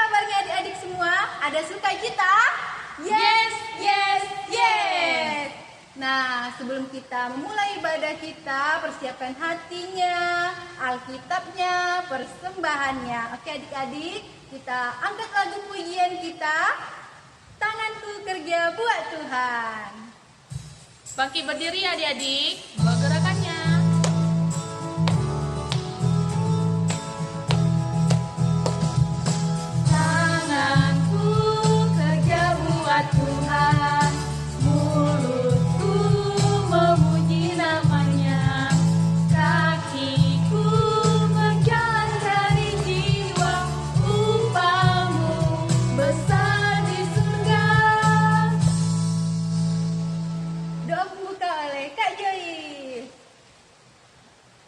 kabarnya adik-adik semua? Ada sukacita? Yes, yes, yes. Nah, sebelum kita memulai ibadah kita, persiapkan hatinya, Alkitabnya, persembahannya. Oke adik-adik, kita angkat lagu pujian kita. Tanganku kerja buat Tuhan. Bangkit berdiri adik-adik, buat gerakannya. Tanganku kerja buat Tuhan, mulutku memuji namanya, kakiku berjalan dari jiwa, upamu besar di surga. Doa pembuka oleh Kak Joy.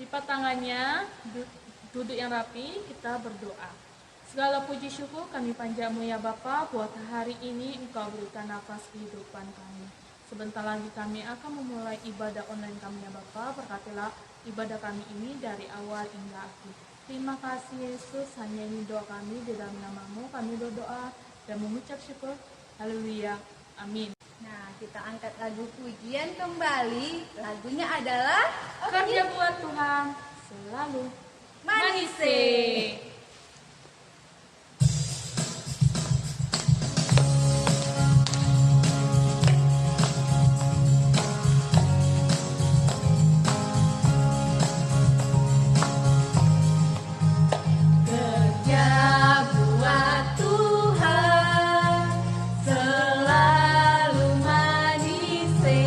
Lipat tangannya, duduk yang rapi, kita berdoa. Segala puji syukur kami panjatmu ya Bapa, buat hari ini Engkau berikan nafas kehidupan kami. Sebentar lagi kami akan memulai ibadah online kami ya Bapa. Berkatilah ibadah kami ini dari awal hingga akhir. Terima kasih Yesus, hanya ini doa kami di dalam nama-Mu. Kami berdoa dan mengucap syukur. Haleluya. Amin. Nah, kita angkat lagu pujian kembali. Lagunya adalah Kerja buat Tuhan selalu Manise. Kerja buat Tuhan selalu manise,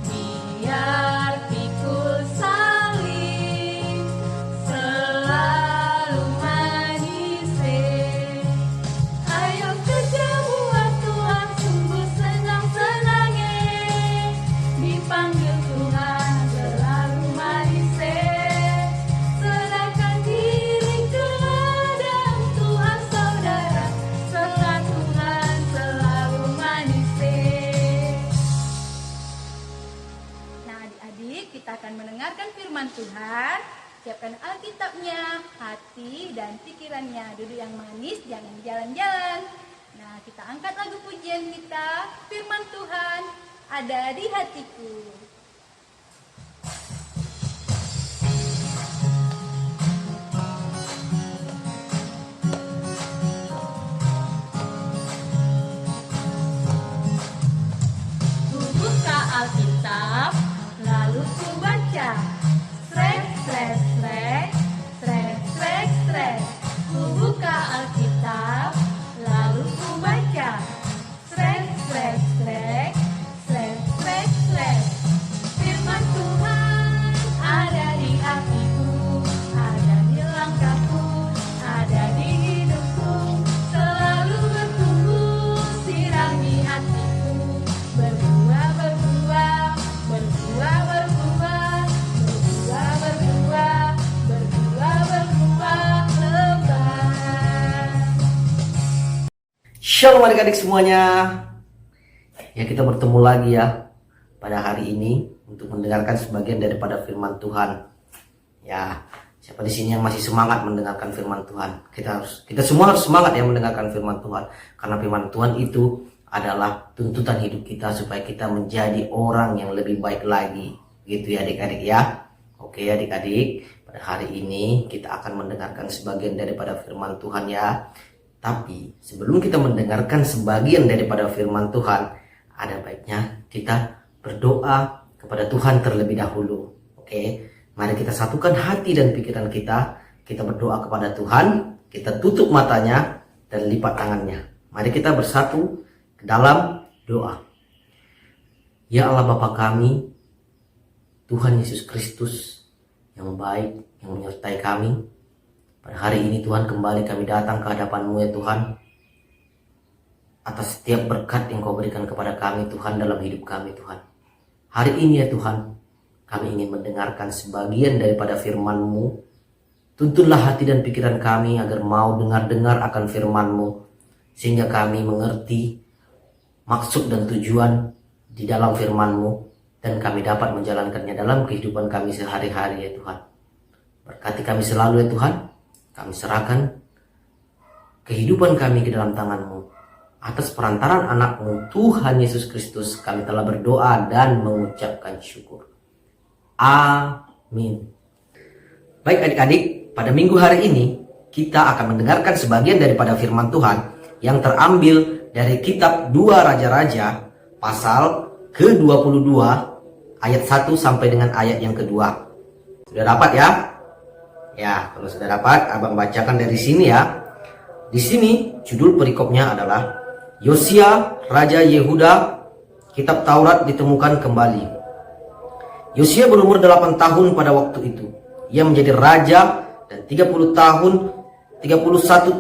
biar pikul salib selalu manise. Ayo kerja buat Tuhan, sungguh senang-senangnya dipanggil Tuhan selalu manise. Serahkan diri ke ladang Tuhan saudara, serta Tuhan selalu manise. Nah adik-adik, kita akan mendengarkan firman Tuhan. Siapkan Alkitabnya, hati dan pikirannya. Duduk yang manis, jangan jalan-jalan. Nah kita angkat lagu pujian kita. Firman Tuhan ada di hatiku. Ku buka Alkitab, lalu ku baca. Srek, srek, srek, srek, srek, srek. Ku buka Alkitab, lalu ku baca. Srek, srek, srek, srek, srek, srek. Firman Tuhan ada di hatiku, ada di langkahku, ada di hidupku. Selalu bertumbuh, sirami hatiku. Berbuah, berbuah, berbuah, berbuah, berbuah, berbuah, berbuah, berbuah lebat. Shalom adik-adik semuanya. Ya, kita bertemu lagi ya pada hari ini untuk mendengarkan sebagian daripada firman Tuhan. Ya, siapa di sini yang masih semangat mendengarkan firman Tuhan? Kita semua harus semangat ya mendengarkan firman Tuhan, karena firman Tuhan itu adalah tuntutan hidup kita supaya kita menjadi orang yang lebih baik lagi. Gitu ya adik-adik ya. Oke adik-adik, pada hari ini kita akan mendengarkan sebagian daripada firman Tuhan ya. Tapi sebelum kita mendengarkan sebagian daripada firman Tuhan, ada baiknya kita berdoa kepada Tuhan terlebih dahulu. Oke, mari kita satukan hati dan pikiran kita. Kita berdoa kepada Tuhan, kita tutup matanya dan lipat tangannya. Mari kita bersatu ke dalam doa. Ya Allah Bapa kami, Tuhan Yesus Kristus yang baik, yang menyertai kami. Pada hari ini Tuhan, kembali kami datang ke hadapan-Mu ya Tuhan, atas setiap berkat yang Kau berikan kepada kami Tuhan dalam hidup kami Tuhan. Hari ini ya Tuhan, kami ingin mendengarkan sebagian daripada firman-Mu. Tuntunlah hati dan pikiran kami agar mau dengar-dengar akan firman-Mu, sehingga kami mengerti maksud dan tujuan di dalam firman-Mu, dan kami dapat menjalankannya dalam kehidupan kami sehari-hari ya Tuhan. Berkati kami selalu ya Tuhan. Kami serahkan kehidupan kami ke dalam tangan-Mu. Atas perantaran anak-Mu, Tuhan Yesus Kristus, kami telah berdoa dan mengucapkan syukur. Amin. Baik adik-adik, pada minggu hari ini kita akan mendengarkan sebagian daripada firman Tuhan yang terambil dari kitab 2 Raja-Raja pasal ke-22 ayat 1 sampai dengan ayat yang kedua. Sudah dapat ya? Ya, kalau sudah dapat, abang bacakan dari sini ya. Di sini judul perikopnya adalah Yosia, Raja Yehuda, kitab Taurat ditemukan kembali. Yosia berumur 8 tahun pada waktu itu. Ia menjadi raja dan 31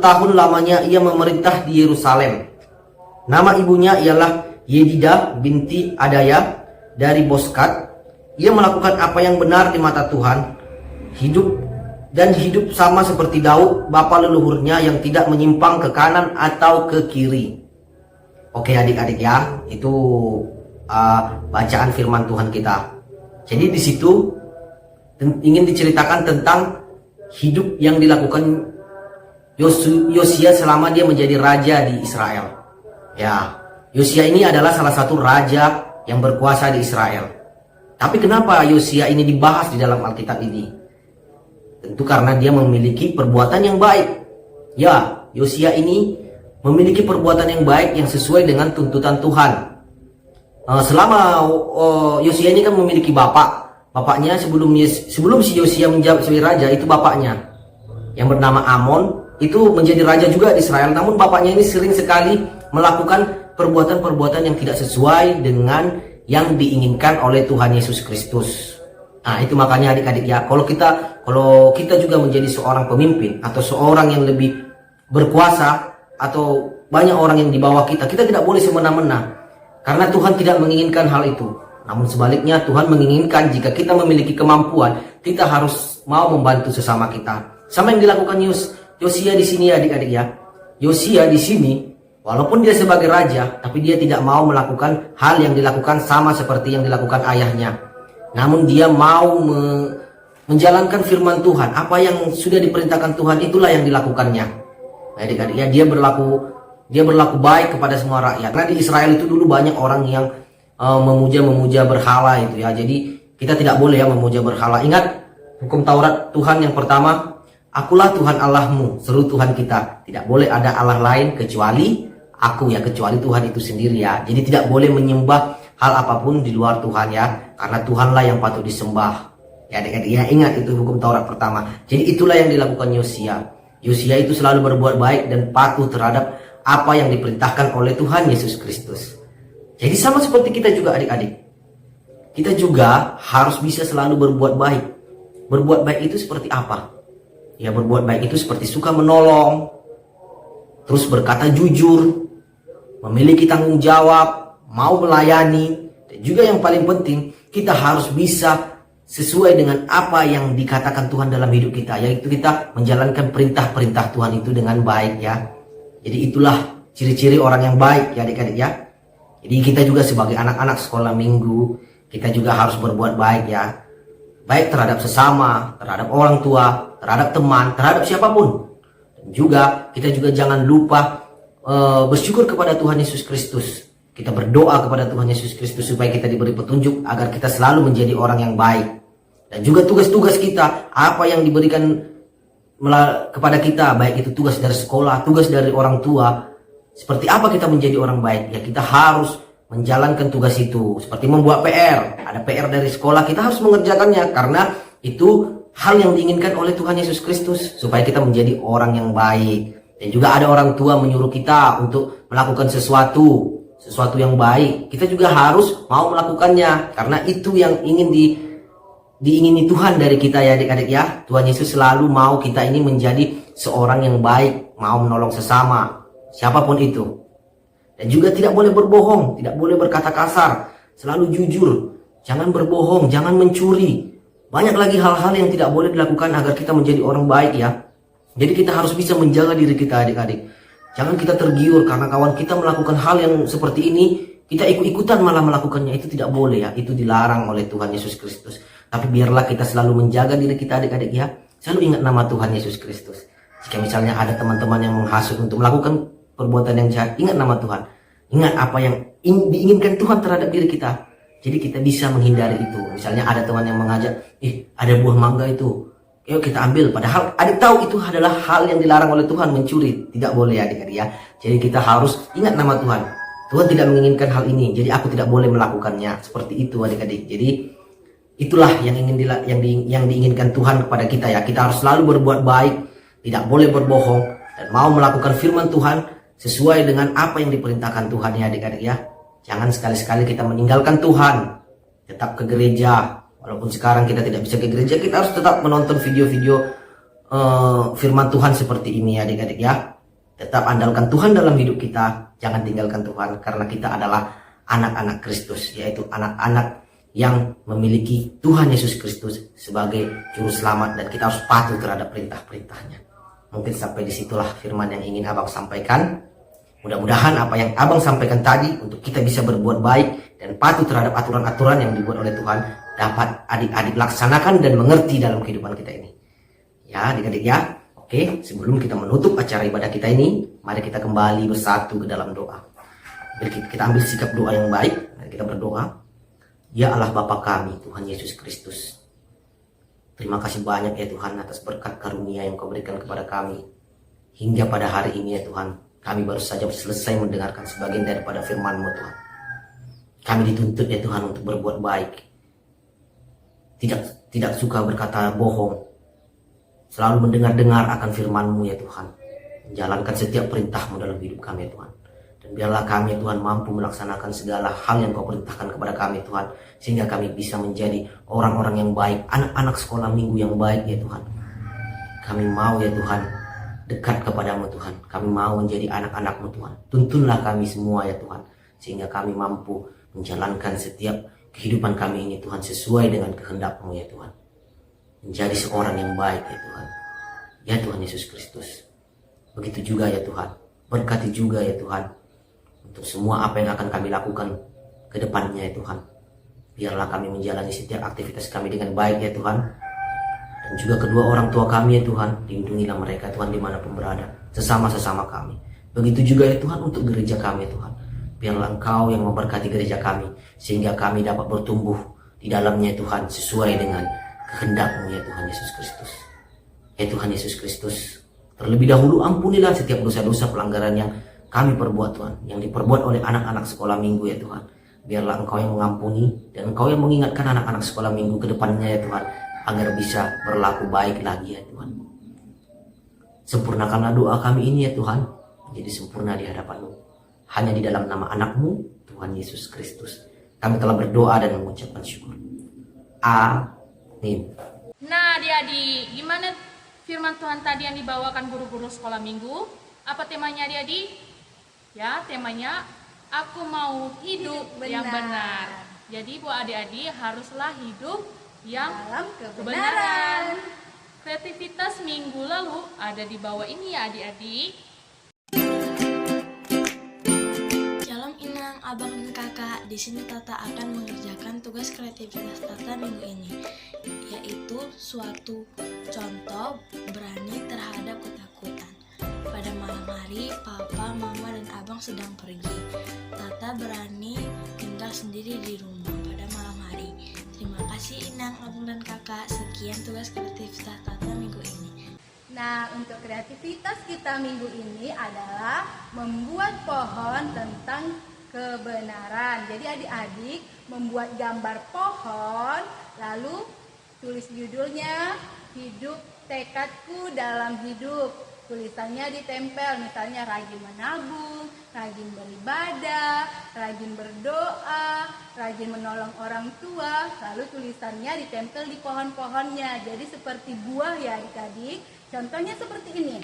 tahun lamanya ia memerintah di Yerusalem. Nama ibunya ialah Yedidah binti Adaya dari Boskat. Ia melakukan apa yang benar di mata Tuhan, hidup sama seperti Daud, bapa leluhurnya, yang tidak menyimpang ke kanan atau ke kiri. Oke adik-adik ya, itu bacaan firman Tuhan kita. Jadi di situ ingin diceritakan tentang hidup yang dilakukan Yosia selama dia menjadi raja di Israel. Ya, Yosia ini adalah salah satu raja yang berkuasa di Israel. Tapi kenapa Yosia ini dibahas di dalam Alkitab ini? Tentu karena dia memiliki perbuatan yang baik. Ya, Yosia ini memiliki perbuatan yang baik yang sesuai dengan tuntutan Tuhan. Selama Yosia ini kan memiliki bapaknya sebelum si Yosia menjabat sebagai raja, itu bapaknya yang bernama Amon itu menjadi raja juga di Israel. Namun bapaknya ini sering sekali melakukan perbuatan-perbuatan yang tidak sesuai dengan yang diinginkan oleh Tuhan Yesus Kristus. Nah, itu makanya adik-adik ya, kalau kita juga menjadi seorang pemimpin atau seorang yang lebih berkuasa atau banyak orang yang di bawah kita tidak boleh semena-mena, karena Tuhan tidak menginginkan hal itu. Namun sebaliknya, Tuhan menginginkan jika kita memiliki kemampuan, kita harus mau membantu sesama kita. Sama yang dilakukan Yosia di sini adik-adik ya. Yosia di sini walaupun dia sebagai raja, tapi dia tidak mau melakukan hal yang dilakukan sama seperti yang dilakukan ayahnya. Namun dia mau menjalankan firman Tuhan. Apa yang sudah diperintahkan Tuhan itulah yang dilakukannya. Adik-adik ya, dia berlaku baik kepada semua rakyat. Karena di Israel itu dulu banyak orang yang memuja berhala itu ya. Jadi kita tidak boleh ya memuja berhala. Ingat hukum Taurat Tuhan yang pertama, akulah Tuhan Allahmu, seru Tuhan kita. Tidak boleh ada Allah lain kecuali aku ya, kecuali Tuhan itu sendiri ya. Jadi tidak boleh menyembah hal apapun di luar Tuhan ya, karena Tuhanlah yang patut disembah. Ya adik-adik ya, ingat itu hukum Taurat pertama. Jadi itulah yang dilakukan Yosia. Yosia itu selalu berbuat baik dan patuh terhadap apa yang diperintahkan oleh Tuhan Yesus Kristus. Jadi sama seperti kita juga adik-adik. Kita juga harus bisa selalu berbuat baik. Berbuat baik itu seperti apa? Ya, berbuat baik itu seperti suka menolong, terus berkata jujur, memiliki tanggung jawab, mau melayani, dan juga yang paling penting, kita harus bisa sesuai dengan apa yang dikatakan Tuhan dalam hidup kita, yaitu kita menjalankan perintah-perintah Tuhan itu dengan baik ya. Jadi itulah ciri-ciri orang yang baik ya adik-adik ya. Jadi kita juga sebagai anak-anak sekolah minggu, kita juga harus berbuat baik ya. Baik terhadap sesama, terhadap orang tua, terhadap teman, terhadap siapapun. Dan juga kita juga jangan lupa bersyukur kepada Tuhan Yesus Kristus. Kita berdoa kepada Tuhan Yesus Kristus supaya kita diberi petunjuk agar kita selalu menjadi orang yang baik. Dan juga tugas-tugas kita, apa yang diberikan kepada kita, baik itu tugas dari sekolah, tugas dari orang tua, seperti apa kita menjadi orang baik. Ya, kita harus menjalankan tugas itu. Seperti membuat PR, ada PR dari sekolah, kita harus mengerjakannya, karena itu hal yang diinginkan oleh Tuhan Yesus Kristus, supaya kita menjadi orang yang baik. Dan juga ada orang tua menyuruh kita untuk melakukan sesuatu yang baik, kita juga harus mau melakukannya, karena itu yang ingin diingini Tuhan dari kita ya adik-adik ya. Tuhan Yesus selalu mau kita ini menjadi seorang yang baik, mau menolong sesama, siapapun itu. Dan juga tidak boleh berbohong, tidak boleh berkata kasar, selalu jujur, jangan berbohong, jangan mencuri. Banyak lagi hal-hal yang tidak boleh dilakukan agar kita menjadi orang baik ya. Jadi kita harus bisa menjaga diri kita adik-adik. Jangan kita tergiur karena kawan kita melakukan hal yang seperti ini, kita ikut-ikutan malah melakukannya. Itu tidak boleh ya, itu dilarang oleh Tuhan Yesus Kristus. Tapi biarlah kita selalu menjaga diri kita adik-adik ya. Selalu ingat nama Tuhan Yesus Kristus. Jika misalnya ada teman-teman yang menghasut untuk melakukan perbuatan yang jahat, ingat nama Tuhan. Ingat apa yang diinginkan Tuhan terhadap diri kita. Jadi kita bisa menghindari itu. Misalnya ada teman yang mengajak, ada buah mangga itu, yuk kita ambil. Padahal adik tahu itu adalah hal yang dilarang oleh Tuhan, mencuri. Tidak boleh adik-adik ya. Jadi kita harus ingat nama Tuhan. Tuhan tidak menginginkan hal ini, jadi aku tidak boleh melakukannya. Seperti itu adik-adik. Jadi itulah yang diinginkan Tuhan kepada kita ya. Kita harus selalu berbuat baik, tidak boleh berbohong, dan mau melakukan firman Tuhan sesuai dengan apa yang diperintahkan Tuhan ya adik-adik ya. Jangan sekali-sekali kita meninggalkan Tuhan, tetap ke gereja. Walaupun sekarang kita tidak bisa ke gereja, kita harus tetap menonton video-video firman Tuhan seperti ini ya adik-adik ya. Tetap andalkan Tuhan dalam hidup kita, jangan tinggalkan Tuhan, karena kita adalah anak-anak Kristus, yaitu anak-anak yang memiliki Tuhan Yesus Kristus sebagai juru selamat, dan kita harus patuh terhadap perintah-perintahnya. Mungkin sampai disitulah firman yang ingin abang sampaikan. Mudah-mudahan apa yang abang sampaikan tadi untuk kita bisa berbuat baik dan patuh terhadap aturan-aturan yang dibuat oleh Tuhan dapat adik-adik laksanakan dan mengerti dalam kehidupan kita ini. Ya adik-adik ya. Oke, sebelum kita menutup acara ibadah kita ini, mari kita kembali bersatu ke dalam doa. Kita ambil sikap doa yang baik, mari kita berdoa. Ya Allah Bapa kami, Tuhan Yesus Kristus, terima kasih banyak ya Tuhan atas berkat karunia yang Kau berikan kepada kami. Hingga pada hari ini ya Tuhan, kami baru saja selesai mendengarkan sebagian daripada firman-Mu Tuhan. Kami dituntut ya Tuhan untuk berbuat baik, tidak suka berkata bohong, selalu mendengar-dengar akan firman-Mu ya Tuhan, menjalankan setiap perintah-Mu dalam hidup kami ya Tuhan. Dan biarlah kami ya Tuhan mampu melaksanakan segala hal yang Kau perintahkan kepada kami Tuhan, sehingga kami bisa menjadi orang-orang yang baik, anak-anak sekolah minggu yang baik ya Tuhan. Kami mau ya Tuhan dekat kepadamu Tuhan, kami mau menjadi anak-anak-Mu Tuhan. Tuntunlah kami semua ya Tuhan, sehingga kami mampu menjalankan setiap kehidupan kami ini Tuhan sesuai dengan kehendak-Mu ya Tuhan. Menjadi seorang yang baik ya Tuhan. Ya Tuhan Yesus Kristus. Begitu juga ya Tuhan, berkati juga ya Tuhan untuk semua apa yang akan kami lakukan ke depannya ya Tuhan. Biarlah kami menjalani setiap aktivitas kami dengan baik ya Tuhan. Dan juga kedua orang tua kami ya Tuhan, lindungilah mereka Tuhan dimanapun berada, sesama-sesama kami. Begitu juga ya Tuhan untuk gereja kami ya Tuhan. Biarlah Engkau yang memberkati gereja kami, sehingga kami dapat bertumbuh di dalamnya ya Tuhan, sesuai dengan kehendak-Mu ya Tuhan Yesus Kristus. Ya Tuhan Yesus Kristus, terlebih dahulu ampunilah setiap dosa-dosa pelanggaran yang kami perbuat Tuhan, yang diperbuat oleh anak-anak sekolah minggu ya Tuhan. Biarlah Engkau yang mengampuni dan Engkau yang mengingatkan anak-anak sekolah minggu ke depannya ya Tuhan, agar bisa berlaku baik lagi ya Tuhan. Sempurnakanlah doa kami ini ya Tuhan, menjadi sempurna di hadapan-Mu. Hanya di dalam nama anak-Mu, Tuhan Yesus Kristus, kami telah berdoa dan mengucapkan syukur. Amin. Nah adik-adik, gimana firman Tuhan tadi yang dibawakan guru-guru sekolah minggu? Apa temanya adik-adik? Ya, temanya aku mau hidup yang benar. Jadi buat adik-adik haruslah hidup yang dalam kebenaran. Kreativitas minggu lalu ada di bawah ini ya adik-adik. Shalom Inang, Abang dan Kakak. Di sini Tata akan mengerjakan tugas kreativitas Tata minggu ini, yaitu suatu contoh berani terhadap ketakutan. Pada malam hari, Papa, Mama, dan Abang sedang pergi. Tata berani tinggal sendiri di rumah pada malam hari. Terima kasih Inang, Abang, dan Kakak. Sekian tugas kreativitas Tata minggu ini. Nah, untuk kreativitas kita minggu ini adalah membuat pohon tentang kebenaran. Jadi adik-adik membuat gambar pohon, lalu tulis judulnya, Hidup Tekadku Dalam Hidup. Tulisannya ditempel, misalnya rajin menabung, rajin beribadah, rajin berdoa, rajin menolong orang tua. Lalu tulisannya ditempel di pohon-pohonnya. Jadi seperti buah ya adik-adik. Contohnya seperti ini.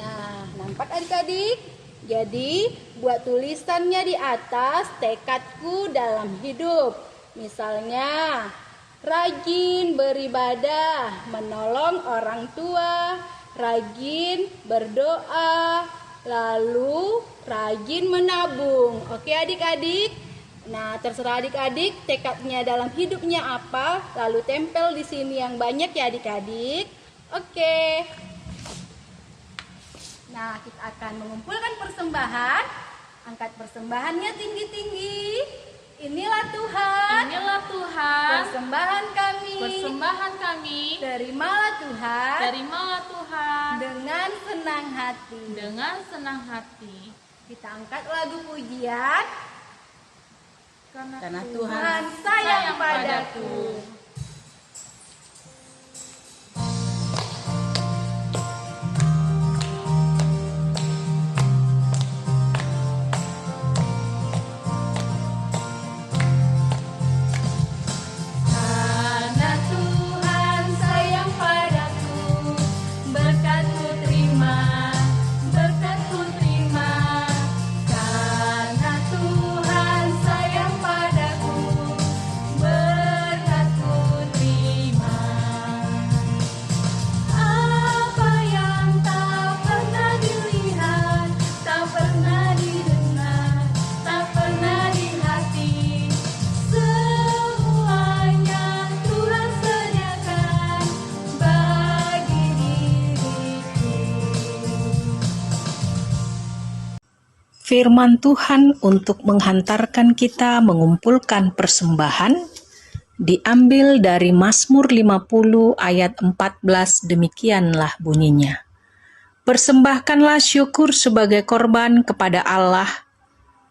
Nah, nampak adik-adik? Jadi buat tulisannya di atas, tekadku dalam hidup. Misalnya, rajin beribadah, menolong orang tua, rajin berdoa, lalu rajin menabung. Oke adik-adik? Nah, terserah adik-adik tekadnya dalam hidupnya apa, lalu tempel di sini yang banyak ya adik-adik. Oke. Nah, kita akan mengumpulkan persembahan. Angkat persembahannya tinggi-tinggi. Inilah Tuhan. Inilah Tuhan. Persembahan kami. Persembahan kami. Terimalah Tuhan. Terimalah Tuhan. Dengan senang hati. Dengan senang hati. Kita angkat lagu pujian. Karena Tuhan sayang padaku. Karena Tuhan sayang padaku, berkat-Ku terima, berkat-Ku terima. Karena Tuhan sayang padaku, berkat-Ku terima. Apa yang tak pernah dilihat, tak pernah didengar, tak pernah di hati, semuanya Tuhan sediakan bagi diriku. Firman Tuhan untuk menghantarkan kita mengumpulkan persembahan diambil dari Mazmur 50 ayat 14, demikianlah bunyinya. Persembahkanlah syukur sebagai korban kepada Allah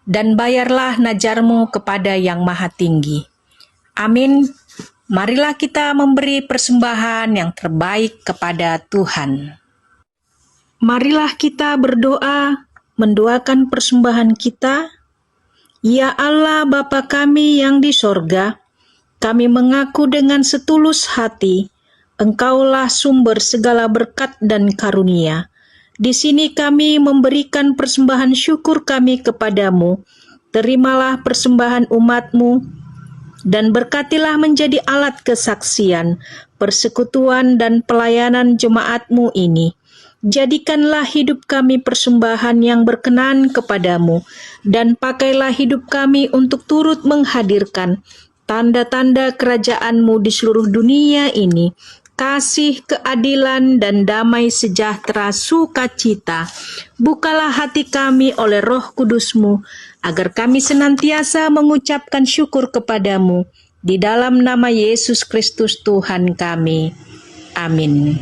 dan bayarlah najarmu kepada Yang Maha Tinggi. Amin. Marilah kita memberi persembahan yang terbaik kepada Tuhan. Marilah kita berdoa, mendoakan persembahan kita. Ya Allah Bapa kami yang di sorga, kami mengaku dengan setulus hati, Engkaulah sumber segala berkat dan karunia. Di sini kami memberikan persembahan syukur kami kepadamu. Terimalah persembahan umat-Mu dan berkatilah menjadi alat kesaksian, persekutuan dan pelayanan jemaat-Mu ini. Jadikanlah hidup kami persembahan yang berkenan kepadamu, dan pakailah hidup kami untuk turut menghadirkan tanda-tanda kerajaan-Mu di seluruh dunia ini, kasih, keadilan, dan damai sejahtera sukacita. Bukalah hati kami oleh Roh Kudus-Mu, agar kami senantiasa mengucapkan syukur kepadamu, di dalam nama Yesus Kristus Tuhan kami. Amin.